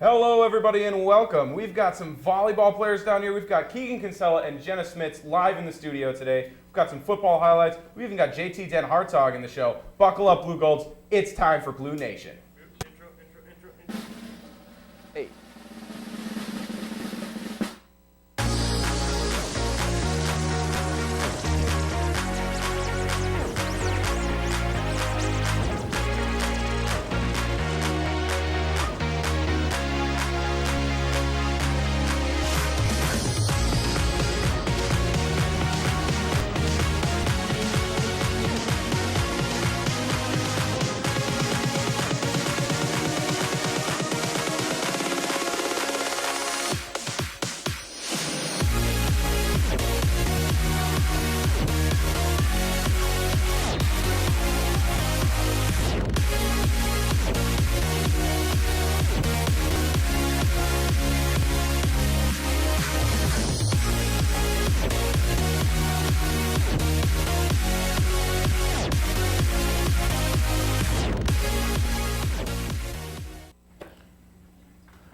Hello, everybody, and welcome. We've got some volleyball players down here. We've got Keegan Kinsella and Jenna Smits live in the studio today. We've got some football highlights. We even got JT Den Hartog in the show. Buckle up, Blue Golds. It's time for BluNation. Hey.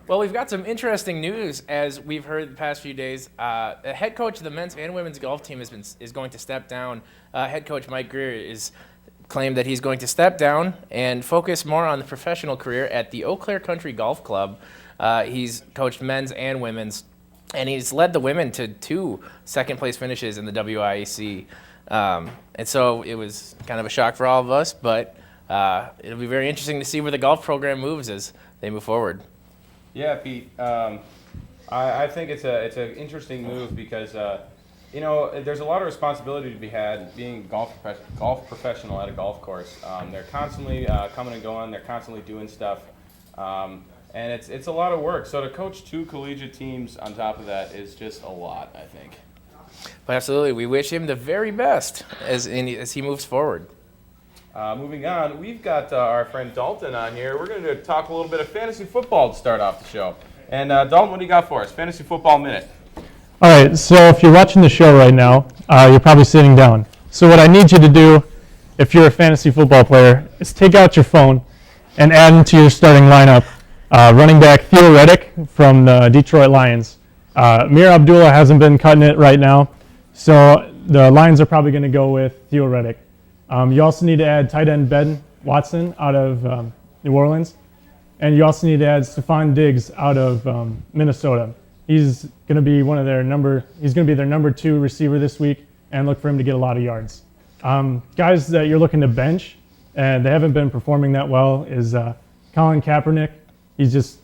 Well, we've got some interesting news as we've heard the past few days. The head coach of the men's and women's golf team is going to step down. Head coach Mike Greer is claimed that he's going to step down and focus more on the professional career at the Eau Claire Country Golf Club. He's coached men's and women's, and he's led the women to 2 second-place finishes in the WIAC. And so it was kind of a shock for all of us, but it'll be very interesting to see where the golf program moves as they move forward. Yeah, Pete. I think it's an interesting move because there's a lot of responsibility to be had being golf professional at a golf course. They're constantly coming and going. They're constantly doing stuff, and it's a lot of work. So to coach 2 collegiate teams on top of that is just a lot, I think. But absolutely, we wish him the very best as he moves forward. Moving on, we've got our friend Dalton on here. We're going to talk a little bit of fantasy football to start off the show. And Dalton, what do you got for us? Fantasy Football Minute. All right, so if you're watching the show right now, you're probably sitting down. So what I need you to do, if you're a fantasy football player, is take out your phone and add into your starting lineup running back Theo Reddick from the Detroit Lions. Amir Abdullah hasn't been cutting it right now, so the Lions are probably going to go with Theo Reddick. You also need to add tight end Ben Watson out of New Orleans. And you also need to add Stephon Diggs out of Minnesota. He's going to be their number 2 receiver this week, and look for him to get a lot of yards. Guys that you're looking to bench, and they haven't been performing that well, is Colin Kaepernick. It's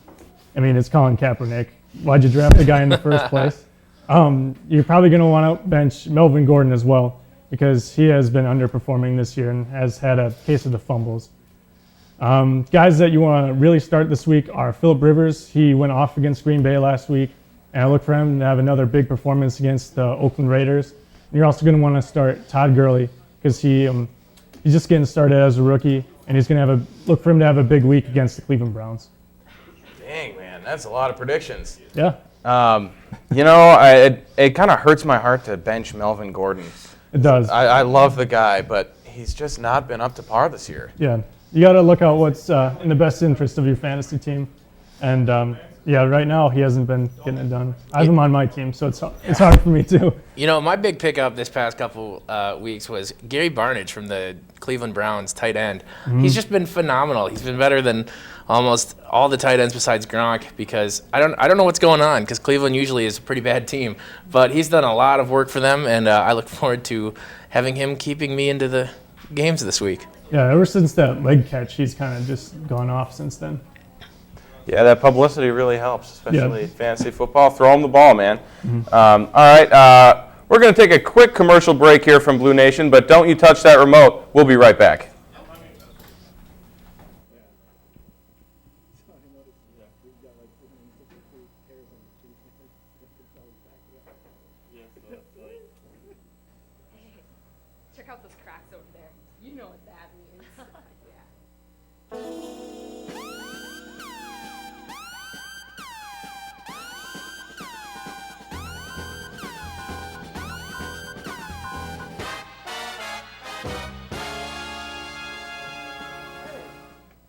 Colin Kaepernick. Why'd you draft the guy in the first place? You're probably going to want to bench Melvin Gordon as well, because he has been underperforming this year and has had a case of the fumbles. Guys that you want to really start this week are Phillip Rivers. He went off against Green Bay last week, and I look for him to have another big performance against the Oakland Raiders. And you're also going to want to start Todd Gurley because he's just getting started as a rookie, and he's going to look for him to have a big week against the Cleveland Browns. Dang, man, that's a lot of predictions. Yeah. It kind of hurts my heart to bench Melvin Gordon. It does. I love the guy, but he's just not been up to par this year. Yeah. You got to look out what's in the best interest of your fantasy team. And, right now he hasn't been getting it done. I have him on my team, so it's hard for me too. My big pickup this past couple weeks was Gary Barnidge from the Cleveland Browns, tight end. Mm-hmm. He's just been phenomenal. He's been better than almost all the tight ends besides Gronk because I don't know what's going on because Cleveland usually is a pretty bad team. But he's done a lot of work for them, and I look forward to having him keeping me into the games this week. Yeah, ever since that leg catch, he's kind of just gone off since then. Yeah, that publicity really helps, especially fantasy football. Throw him the ball, man. Mm-hmm. All right, we're going to take a quick commercial break here from BluNation, but don't you touch that remote. We'll be right back. Check out those cracks over there. You know what that means. Hey,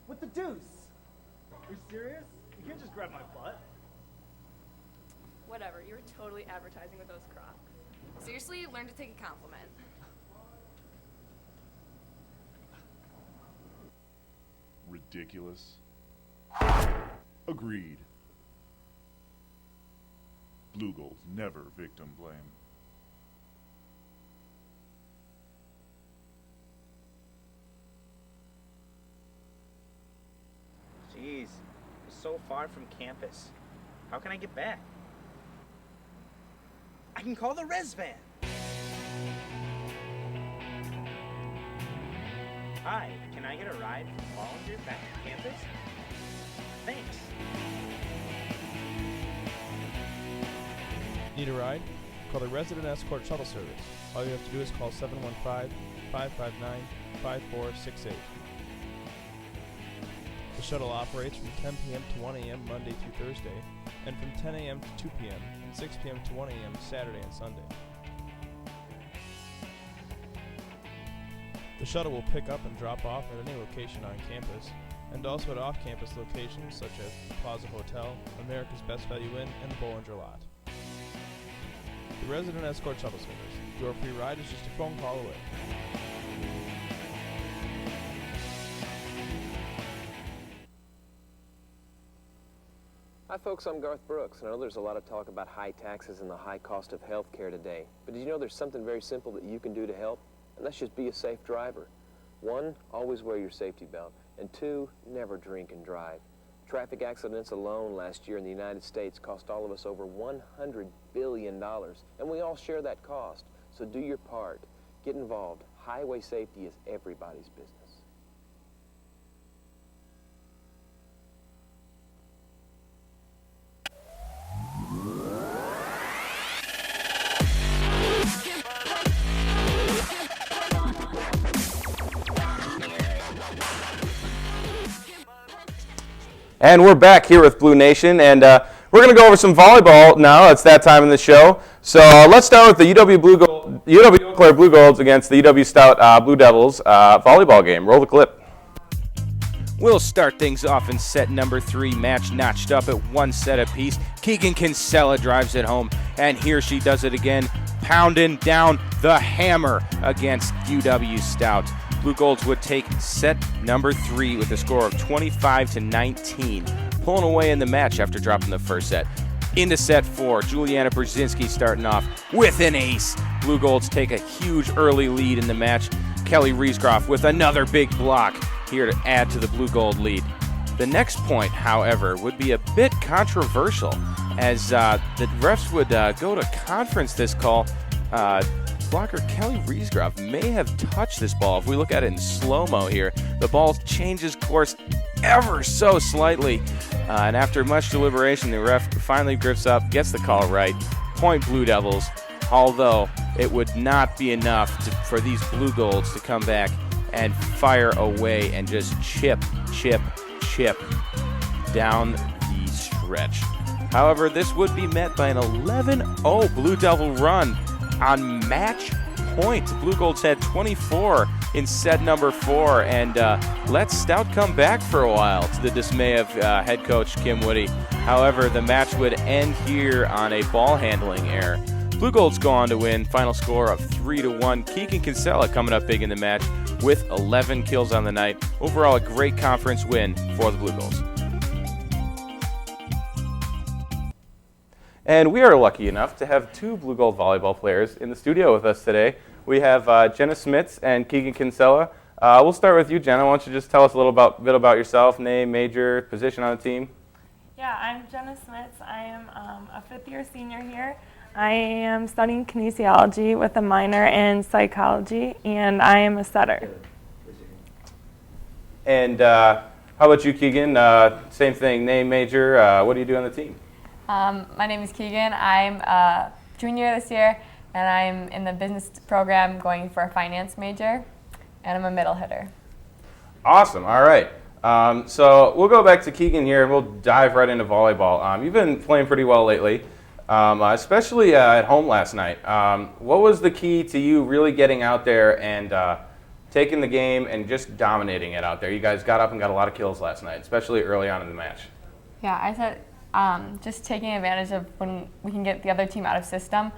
what the deuce? Are you serious? can't just grab my butt. Whatever, you were totally advertising with those Crocs. Seriously, learn to take a compliment. Ridiculous. Agreed. Blue Goals never victim blame. Jeez, so far from campus. How can I get back? I can call the res van. Hi, can I get a ride from Volunteer back to campus? Thanks. Need a ride? Call the Resident Escort Shuttle Service. All you have to do is call 715-559-5468. The shuttle operates from 10 p.m. to 1 a.m. Monday through Thursday, and from 10 a.m. to 2 p.m. and 6 p.m. to 1 a.m. Saturday and Sunday. The shuttle will pick up and drop off at any location on campus, and also at off-campus locations such as the Plaza Hotel, America's Best Value Inn, and the Bollinger Lot. The Resident Escort Shuttle Service. Your free ride is just a phone call away. Hi folks, I'm Garth Brooks, and I know there's a lot of talk about high taxes and the high cost of health care today. But did you know there's something very simple that you can do to help? And that's just be a safe driver. 1, always wear your safety belt. And 2, never drink and drive. Traffic accidents alone last year in the United States cost all of us over $100 billion. And we all share that cost. So do your part. Get involved. Highway safety is everybody's business. And we're back here with BluNation, and we're going to go over some volleyball now. It's that time in the show. So let's start with the UW Eau Claire Blue Golds against the UW Stout Blue Devils volleyball game. Roll the clip. We'll start things off in set number 3, match notched up at 1 set apiece. Keegan Kinsella drives it home, and here she does it again, pounding down the hammer against UW Stout. Blue Golds would take set number 3 with a score of 25-19, pulling away in the match after dropping the first set. Into set 4, Juliana Brzezinski starting off with an ace. Blue Golds take a huge early lead in the match. Kelly Riesgroff with another big block here to add to the Blue Gold lead. The next point, however, would be a bit controversial as the refs would go to conference this call. Blocker Kelly Riesgroff may have touched this ball. If we look at it in slow-mo here, the ball changes course ever so slightly. And after much deliberation, the ref finally grips up, gets the call right. Point Blue Devils, although it would not be enough for these Blue Golds to come back and fire away and just chip down the stretch. However, this would be met by an 11-0 Blue Devil run on match point. Blue Golds had 24 in set number 4, and let Stout come back for a while to the dismay of head coach Kim Woody. However, the match would end here on a ball handling error. Blue Golds go on to win, final score of 3-1. Keegan Kinsella coming up big in the match with 11 kills on the night. Overall, a great conference win for the Blue Golds. And we are lucky enough to have 2 Blue Gold volleyball players in the studio with us today. We have Jenna Smits and Keegan Kinsella. We'll start with you, Jenna. Why don't you just tell us a little bit about yourself, name, major, position on the team? Yeah, I'm Jenna Smits. I am a 5th-year senior here. I am studying kinesiology with a minor in psychology, and I am a setter. And how about you, Keegan? Same thing, name, major. What do you do on the team? My name is Keegan. I'm a junior this year, and I'm in the business program going for a finance major, and I'm a middle hitter. Awesome. All right. So we'll go back to Keegan here, and we'll dive right into volleyball. You've been playing pretty well lately, especially at home last night. What was the key to you really getting out there and taking the game and just dominating it out there? You guys got up and got a lot of kills last night, especially early on in the match. Yeah, I said just taking advantage of when we can get the other team out of system.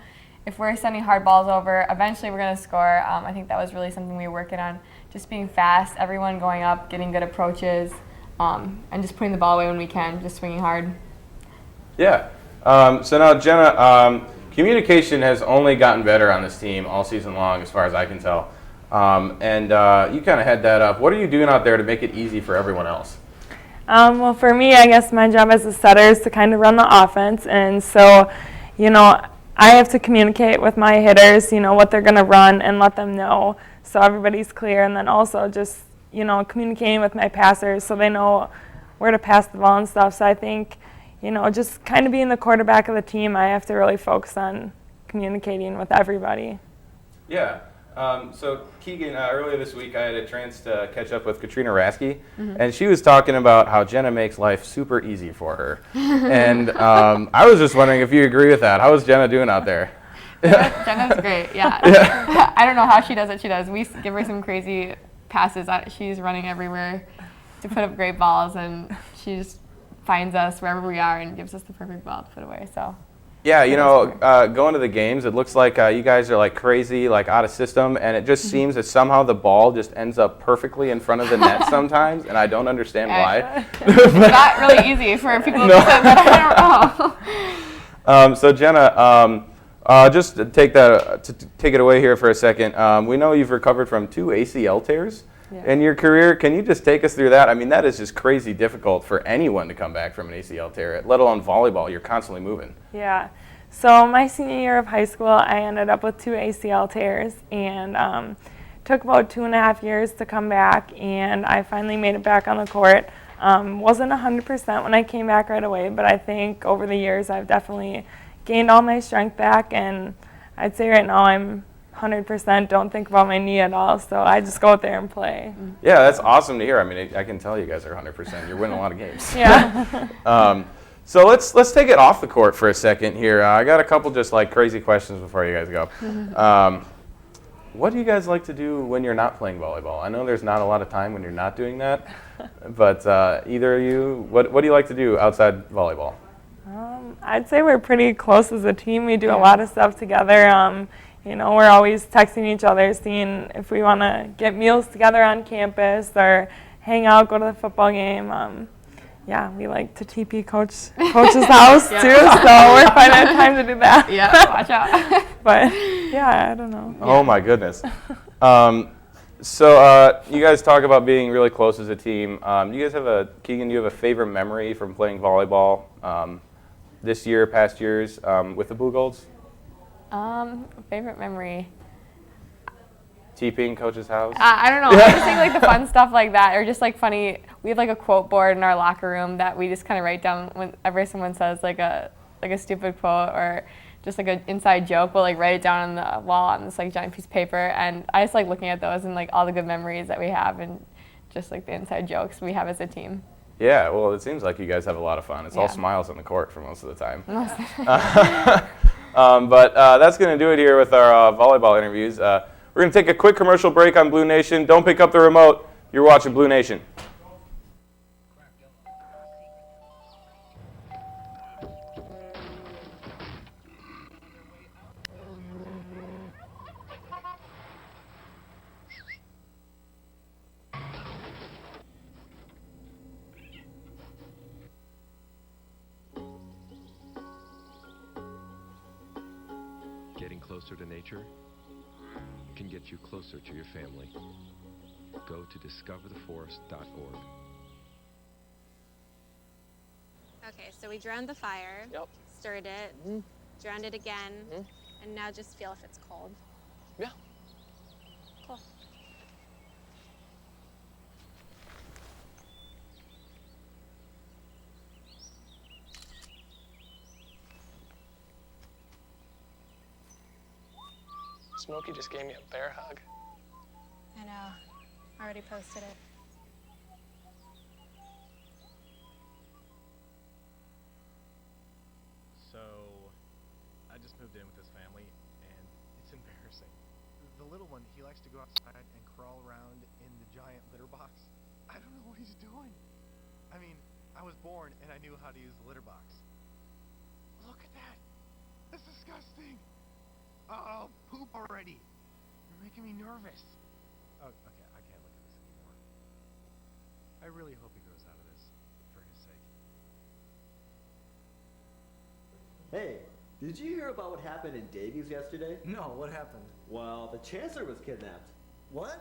If we're sending hard balls over, eventually we're going to score. I think that was really something we were working on, just being fast, everyone going up, getting good approaches, and just putting the ball away when we can, just swinging hard. Yeah. So now, Jenna, communication has only gotten better on this team all season long, as far as I can tell. And you kind of head that up. What are you doing out there to make it easy for everyone else? Well, for me, I guess my job as a setter is to kind of run the offense. And so, I have to communicate with my hitters, what they're going to run and let them know so everybody's clear. And then also just, communicating with my passers so they know where to pass the ball and stuff. So I think, just kind of being the quarterback of the team, I have to really focus on communicating with everybody. Yeah. So Keegan, earlier this week I had a chance to catch up with Katrina Rasky, and she was talking about how Jenna makes life super easy for her. And I was just wondering if you agree with that. How is Jenna doing out there? Jenna's great, yeah. I don't know how she does what she does. We give her some crazy passes. She's running everywhere to put up great balls, and she just finds us wherever we are and gives us the perfect ball to put away. So. Yeah, going to the games, it looks like you guys are like crazy, like out of system, and it just seems that somehow the ball just ends up perfectly in front of the net sometimes, and I don't understand why. It's not really easy for people to say that. I don't know. So Jenna, just to take it away here for a second. We know you've recovered from 2 ACL tears in your career. Can you just take us through that? I mean, that is just crazy difficult for anyone to come back from an ACL tear, let alone volleyball. You're constantly moving. Yeah. So my senior year of high school, I ended up with 2 ACL tears, and took about 2.5 years to come back, and I finally made it back on the court. Wasn't 100% when I came back right away, but I think over the years I've definitely gained all my strength back, and I'd say right now I'm 100%, don't think about my knee at all, so I just go out there and play. Yeah, that's awesome to hear. I mean, I can tell you guys are 100%. You're winning a lot of games. Yeah. So let's take it off the court for a second here. I got a couple just like crazy questions before you guys go. What do you guys like to do when you're not playing volleyball? I know there's not a lot of time when you're not doing that, but either of you, what do you like to do outside volleyball? I'd say we're pretty close as a team. We do a lot of stuff together. We're always texting each other, seeing if we want to get meals together on campus or hang out, go to the football game. We like to TP Coach's house too, so we're finding time to do that. Yeah, watch out. But I don't know. Oh my goodness. So you guys talk about being really close as a team. You guys have Keegan, do you have a favorite memory from playing volleyball this year, past years with the Blue Golds? Favorite memory. TPing Coach's house? I don't know. I just think like the fun stuff like that, or just like funny. We have like a quote board in our locker room that we just kind of write down whenever someone says like a stupid quote or just like an inside joke. We'll like write it down on the wall on this like giant piece of paper, and I just like looking at those and like all the good memories that we have and just like the inside jokes we have as a team. Yeah, well, it seems like you guys have a lot of fun. It's all smiles on the court for most of the time. But that's going to do it here with our volleyball interviews. We're going to take a quick commercial break on BluNation. Don't pick up the remote. You're watching BluNation. Getting closer to nature can get you closer to your family. Go to discovertheforest.org. Okay, so we drowned the fire, stirred it, drowned it again, and now just feel if it's cold. Yeah. Cool. Smokey just gave me a bear hug. I know. Already posted it. So, I just moved in with his family, and it's embarrassing. The little one, he likes to go outside and crawl around in the giant litter box. I don't know what he's doing. I mean, I was born and I knew how to use the litter box. Look at that! That's disgusting! Oh, poop already! You're making me nervous. Oh, okay, I can't look at this anymore. I really hope he grows out of this, for his sake. Hey, did you hear about what happened in Davies yesterday? No, what happened? Well, the Chancellor was kidnapped. What?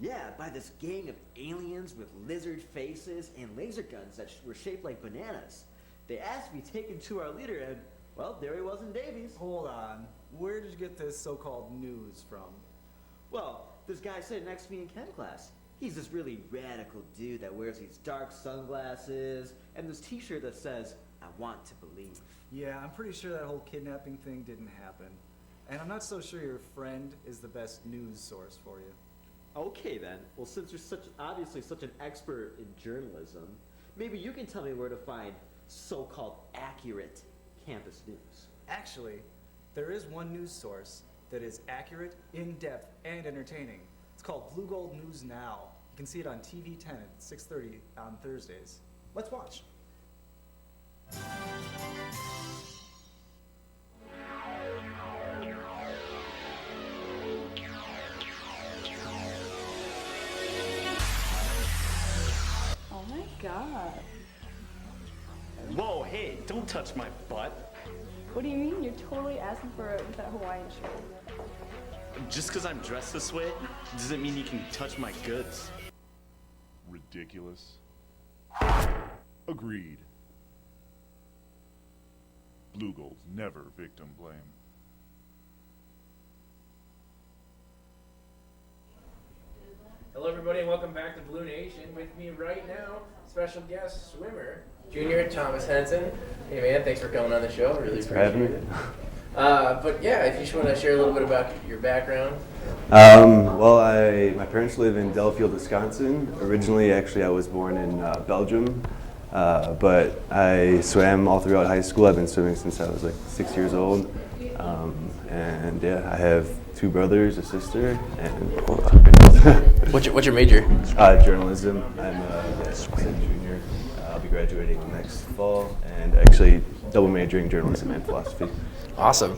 Yeah, by this gang of aliens with lizard faces and laser guns that were shaped like bananas. They asked to be taken to our leader and, well, there he was in Davies. Hold on. Where did you get this so-called news from? Well, this guy sitting next to me in chem class. He's this really radical dude that wears these dark sunglasses and this t-shirt that says, I want to believe. Yeah, I'm pretty sure that whole kidnapping thing didn't happen. And I'm not so sure your friend is the best news source for you. Okay then. Well, since you're obviously such an expert in journalism, maybe you can tell me where to find so-called accurate campus news. Actually, there is one news source that is accurate, in-depth, and entertaining. It's called Blue Gold News Now. You can see it on TV 10 at 6:30 on Thursdays. Let's watch. Oh my god. Whoa, hey, don't touch my butt. What do you mean? You're totally asking for it with that Hawaiian shirt. Just because I'm dressed this way doesn't mean you can touch my goods. Ridiculous. Agreed. Blue Goals never victim blame. Hello, everybody, and welcome back to BluNation. With me right now, special guest swimmer, Junior Thomas Henson. Hey, man, thanks for coming on the show. Really Thanks for appreciate having it. me. But yeah, if you just want to share a little bit about your background. Well, my parents live in Delafield, Wisconsin. Originally, actually, I was born in Belgium, but I swam all throughout high school. I've been swimming since I was like 6 years old. And yeah, I have two brothers, a sister, and What's your major? Journalism. I'm a junior. I'll be graduating next fall, and actually double majoring journalism and philosophy. Awesome.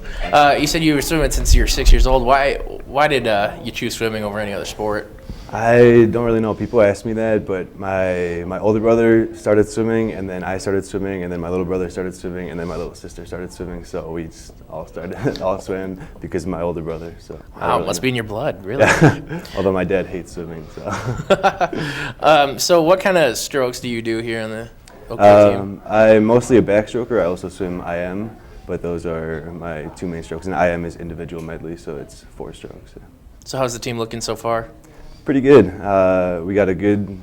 You said you were swimming since you were 6 years old. Why did you choose swimming over any other sport? I don't really know. People ask me that, but my older brother started swimming, and then I started swimming, and then my little brother started swimming, and then my little sister started swimming. So we just all swam because of my older brother. So Wow, must be in your blood, really. Yeah. Although my dad hates swimming. So. So what kind of strokes do you do here on the OK team? I'm mostly a backstroker. I also swim IM, but those are my two main strokes. And IM is individual medley, so it's 4 strokes. Yeah. So how's the team looking so far? Pretty good. We got a good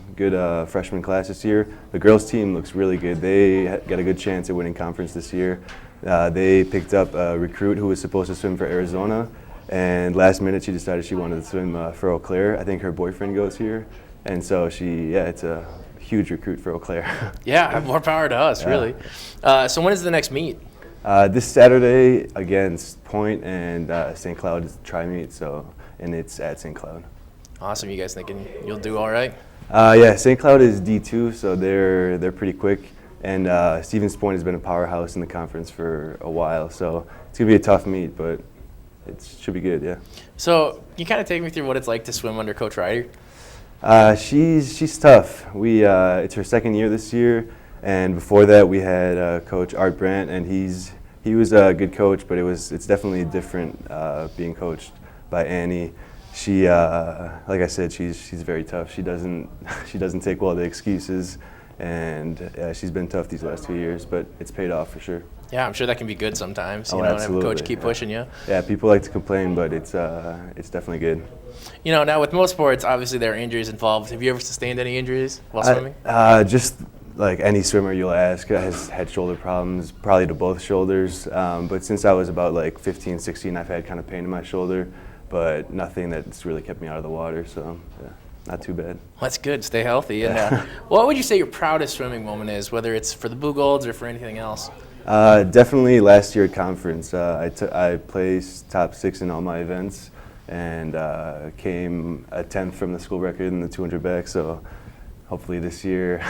freshman class this year. The girls team looks really good. They got a good chance at winning conference this year. They picked up a recruit who was supposed to swim for Arizona, and last minute she decided she wanted to swim for Eau Claire. I think her boyfriend goes here, and so it's a huge recruit for Eau Claire. Yeah, more power to us, really. So when is the next meet? This Saturday against Point and St. Cloud is the tri-meet, and it's at St. Cloud. Awesome. You guys thinking you'll do all right? Yeah, St. Cloud is D2, so they're pretty quick. And Stevens Point has been a powerhouse in the conference for a while, so it's going to be a tough meet, but it should be good, yeah. So can you kind of take me through what it's like to swim under Coach Ryder? She's tough. It's her second year this year, and before that we had Coach Art Brandt, and he was a good coach, but it's definitely different being coached by Annie. She, like I said, she's very tough. She doesn't take well to excuses, and she's been tough these last 2 years, but it's paid off for sure. Yeah, I'm sure that can be good sometimes. You know, Absolutely. and have a coach keep pushing you. Yeah, people like to complain, but it's definitely good. You know, now with most sports, obviously there are injuries involved. Have you ever sustained any injuries while swimming? Just like any swimmer you'll ask has had shoulder problems, probably to both shoulders. But since I was about like 15, 16, I've had kind of pain in my shoulder, but nothing that's really kept me out of the water, so yeah, not too bad. Well, that's good. Stay healthy. And what would you say your proudest swimming moment is, whether it's for the Blue Golds or for anything else? Definitely last year at conference. I placed top 6 in all my events and came a 10th from the school record in the 200 back, so hopefully this year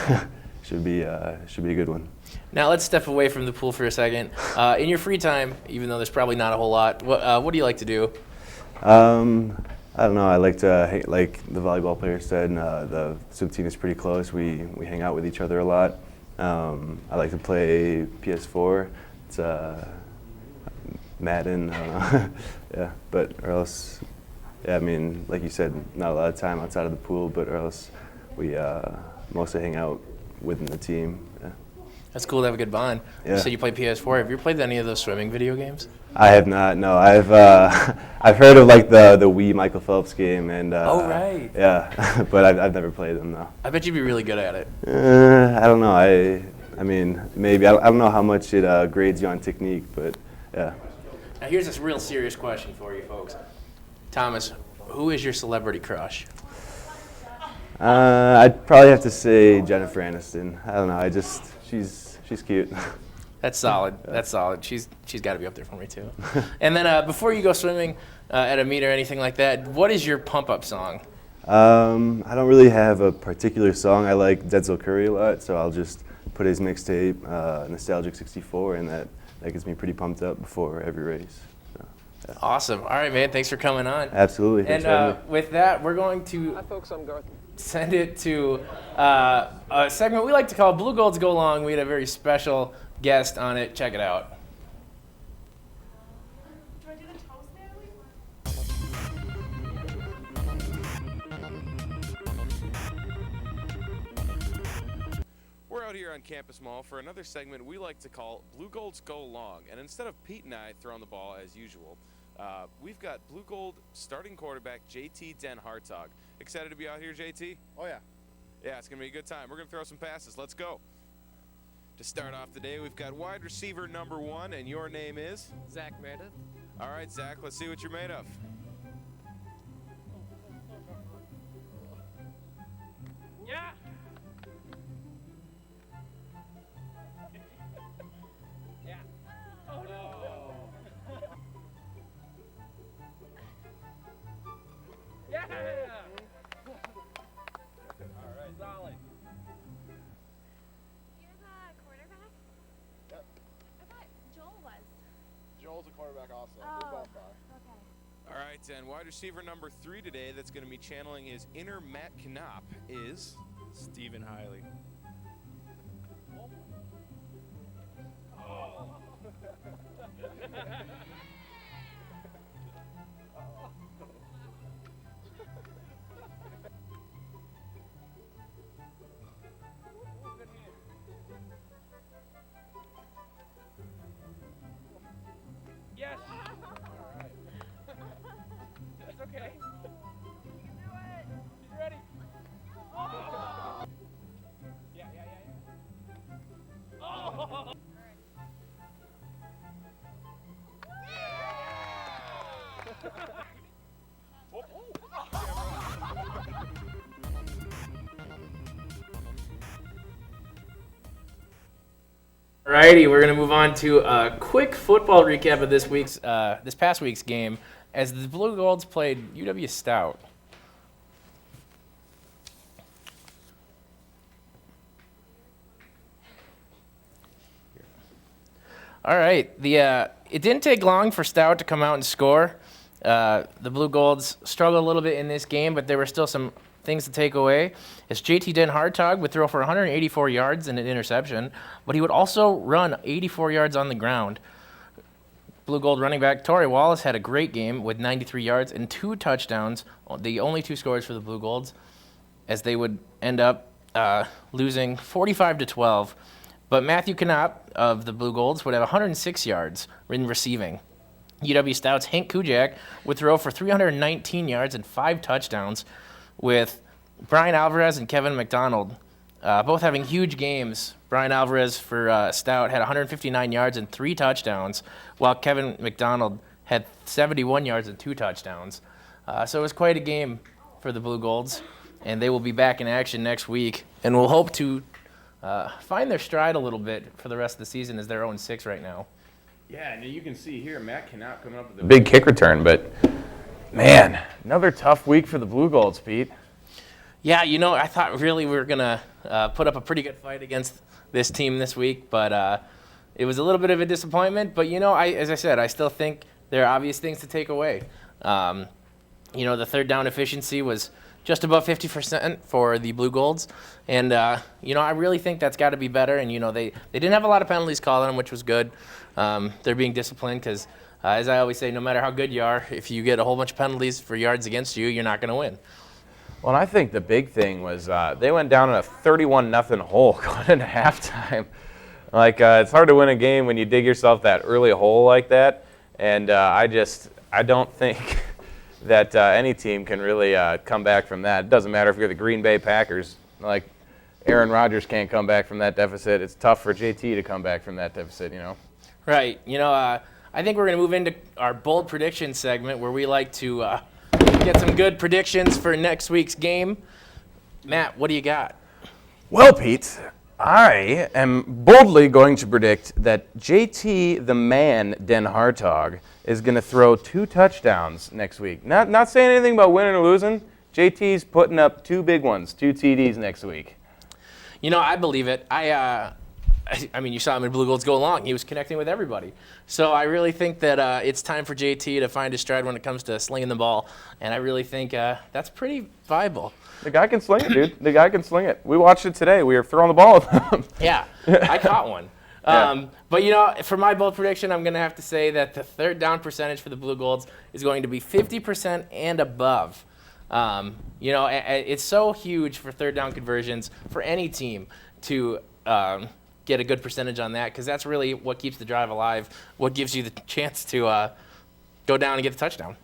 should be a good one. Now let's step away from the pool for a second. In your free time, even though there's probably not a whole lot, what do you like to do? I don't know. I like to like the volleyball player said. The SWIP team is pretty close. We hang out with each other a lot. I like to play PS4. It's Madden. I don't know. Yeah, but or else, yeah. I mean, like you said, not a lot of time outside of the pool, but or else we mostly hang out within the team. Yeah. That's cool to have a good bond. Yeah. You said you play PS4. Have you played any of those swimming video games? I have not. No, I've I've heard of like the Wii Michael Phelps game and. Oh right. Yeah, but I've never played them though. I bet you'd be really good at it. I don't know. I mean, maybe. I don't know how much it grades you on technique, but yeah. Now here's a real serious question for you folks. Thomas, who is your celebrity crush? I'd probably have to say Jennifer Aniston. I don't know. She's cute. That's solid. That's solid. She's got to be up there for me too. And then before you go swimming at a meet or anything like that, what is your pump-up song? I don't really have a particular song. I like Denzel Curry a lot, so I'll just put his mixtape, Nostalgic 64, and that gets me pretty pumped up before every race. So, yeah. Awesome. All right, man. Thanks for coming on. Absolutely. Thanks for having me. With that, we're going to send it to a segment we like to call Blue Golds Go Long. We had a very special guest on it. Check it out. We're out here on Campus Mall for another segment we like to call Blue Golds Go Long. And instead of Pete and I throwing the ball as usual, we've got Blue Gold starting quarterback JT Den Hartog. Excited to be out here, JT? Oh, yeah. Yeah, it's going to be a good time. We're going to throw some passes. Let's go. To start off the day, we've got wide receiver number 1, and your name is? Zach Meredith. All right, Zach, let's see what you're made of. Yeah. Yeah. Oh, no. Yeah. All right, solid. You're the quarterback? Yep. I thought Joel was. Joel's a quarterback also. Oh, We both are. okay. All right, and wide receiver number 3 today that's going to be channeling his inner Matt Knopp is? Stephen Hiley. Oh. Yes. All right. That's okay. You can do it. He's ready. Oh. Yeah. Oh. Alrighty, we're gonna move on to a quick football recap of this past week's game as the Blue Golds played UW Stout. All right, it didn't take long for Stout to come out and score. The Blue Golds struggled a little bit in this game, but there were still some things to take away. As JT Den Hartog would throw for 184 yards and an interception, but he would also run 84 yards on the ground. Blue Gold running back Torrey Wallace had a great game with 93 yards and 2 touchdowns, the only 2 scores for the Blue Golds, as they would end up losing 45-12. But Matthew Knopp of the Blue Golds would have 106 yards in receiving. UW Stout's Hank Kujak would throw for 319 yards and 5 touchdowns, with Brian Alvarez and Kevin McDonald both having huge games. Brian Alvarez for Stout had 159 yards and 3 touchdowns, while Kevin McDonald had 71 yards and 2 touchdowns. So it was quite a game for the Blue Golds, and they will be back in action next week, and we'll hope to find their stride a little bit for the rest of the season, as they're 0-6 right now. Yeah, and you can see here Matt Knopp coming up with a big kick return, but man, another tough week for the Blue Golds, Pete. Yeah, I thought really we were going to put up a pretty good fight against this team this week, but it was a little bit of a disappointment. But, as I said, I still think there are obvious things to take away. The third down efficiency was just above 50% for the Blue Golds. And, I really think that's got to be better. And, they didn't have a lot of penalties called on them, which was good. They're being disciplined because, as I always say, no matter how good you are, if you get a whole bunch of penalties for yards against you, you're not going to win. Well, and I think the big thing was they went down in a 31-0 hole going into halftime. It's hard to win a game when you dig yourself that early hole like that. And I don't think that any team can really come back from that. It doesn't matter if you're the Green Bay Packers. Aaron Rodgers can't come back from that deficit. It's tough for JT to come back from that deficit, Right. I think we're going to move into our bold prediction segment where we like to get some good predictions for next week's game. Matt, what do you got? Well, Pete, I am boldly going to predict that JT the man Den Hartog is going to throw 2 touchdowns next week. Not saying anything about winning or losing. JT's putting up 2 big ones, 2 TDs next week. I believe it. I mean, you saw him in Blue Golds go long. He was connecting with everybody. So I really think that it's time for JT to find his stride when it comes to slinging the ball. And I really think that's pretty viable. The guy can sling it, dude. The guy can sling it. We watched it today. We were throwing the ball at him. Yeah, I caught one. Yeah. But, for my bold prediction, I'm going to have to say that the third down percentage for the Blue Golds is going to be 50% and above. It's so huge for third down conversions for any team to get a good percentage on that because that's really what keeps the drive alive, what gives you the chance to go down and get the touchdown.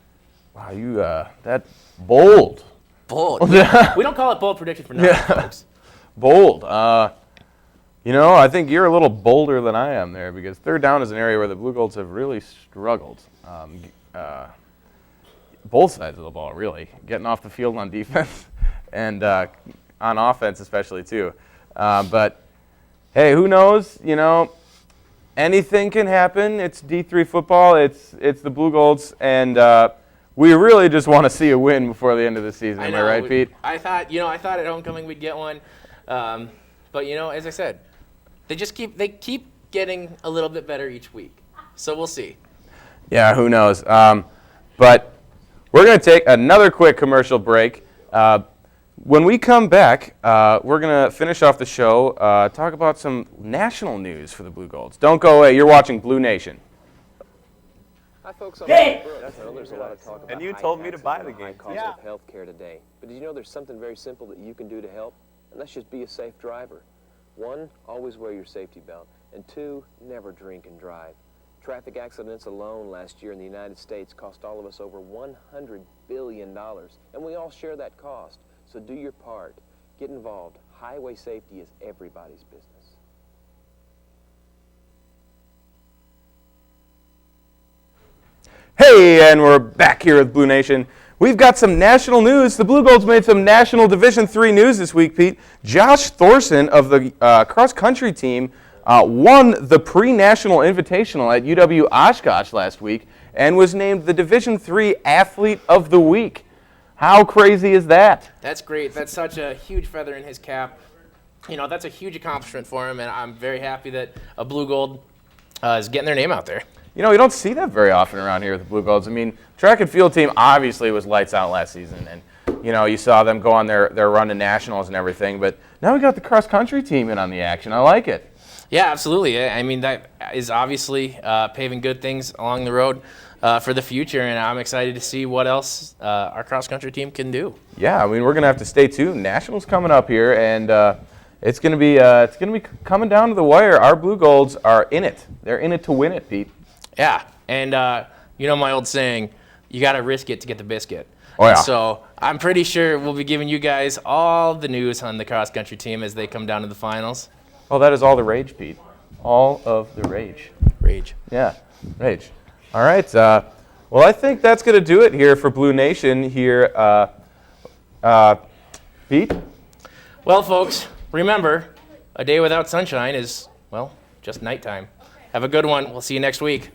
Wow, you that bold. Bold. We don't call it bold prediction for nothing, folks. Bold. I think you're a little bolder than I am there because third down is an area where the Blue Golds have really struggled. Both sides of the ball, really. Getting off the field on defense and on offense especially, too. But, hey, who knows? Anything can happen. It's D3 football. It's the Blue Golds. And we really just want to see a win before the end of the season. Am I right, Pete? I thought at homecoming we'd get one. But, as I said, they keep getting a little bit better each week. So we'll see. Yeah, who knows? But we're going to take another quick commercial break. When we come back, we're going to finish off the show, talk about some national news for the Blue Golds. Don't go away. You're watching BluNation. Hi, folks. Hey! I know there's a lot of talk about And you high told me to taxes buy and the game, high cost of health care today. But did you know there's something very simple that you can do to help? And that's just be a safe driver. 1, always wear your safety belt. And 2, never drink and drive. Traffic accidents alone last year in the United States cost all of us over $100 billion. And we all share that cost. So do your part. Get involved. Highway safety is everybody's business. Hey, and we're back here with BluNation. We've got some national news. The Blue Golds made some national Division III news this week, Pete. Josh Thorson of the cross-country team won the pre-national invitational at UW Oshkosh last week and was named the Division III Athlete of the Week. How crazy is that? That's great. That's such a huge feather in his cap. That's a huge accomplishment for him, and I'm very happy that a Blue Gold is getting their name out there. You don't see that very often around here with the Blue Golds. I mean, track and field team obviously was lights out last season, and you saw them go on their run to nationals and everything. But now we got the cross country team in on the action. I like it. Yeah, absolutely. I mean, that is obviously paving good things along the road for the future, and I'm excited to see what else our cross country team can do. Yeah, I mean, we're gonna have to stay tuned. Nationals coming up here, and it's gonna be coming down to the wire. Our Blue Golds are in it. They're in it to win it, Pete. Yeah, and my old saying, you got to risk it to get the biscuit. Oh, yeah. So I'm pretty sure we'll be giving you guys all the news on the cross-country team as they come down to the finals. Oh, that is all the rage, Pete. All of the rage. Rage. Yeah, rage. All right. Well, I think that's going to do it here for BluNation here. Pete? Well, folks, remember, a day without sunshine is, well, just nighttime. Have a good one. We'll see you next week.